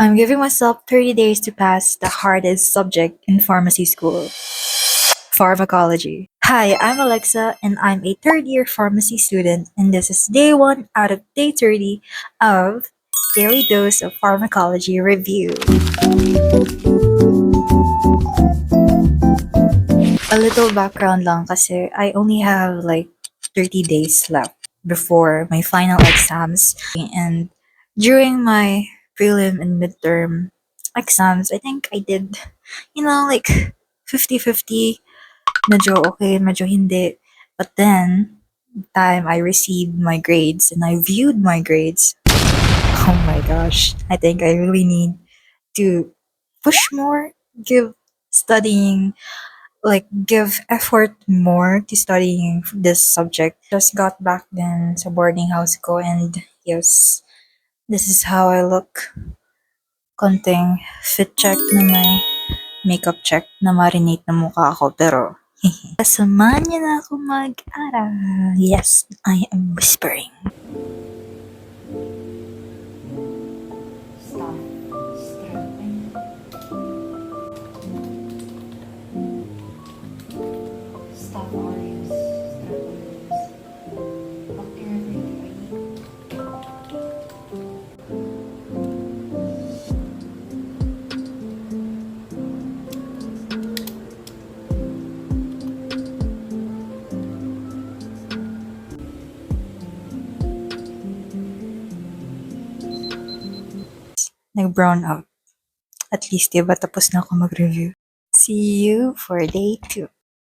I'm giving myself 30 days to pass the hardest subject in pharmacy school, pharmacology. Hi, I'm Alexa, and I'm a third year pharmacy student, and this is day 1 out of day 30 of Daily Dose of Pharmacology Review. A little background lang kasi I only have like 30 days left before my final exams, and during my prelim and midterm exams, I think I did, like 50-50, medyo okay, medyo hindi. But then, time I received my grades and I viewed my grades, oh my gosh, I think I really need to push more, give studying, give effort more to studying this subject. Just got back then sa boarding house ko, and yes, this is how I look. Konting fit check na may makeup check na marinate na mukha ako, pero samahan niyo na ako mag-aral. Yes, I am whispering. Staff strengthening. Staff aureus strengthening. Bacteria pretty. Nag-brown out. At least, diba, tapos na ako mag-review. See you for day 2.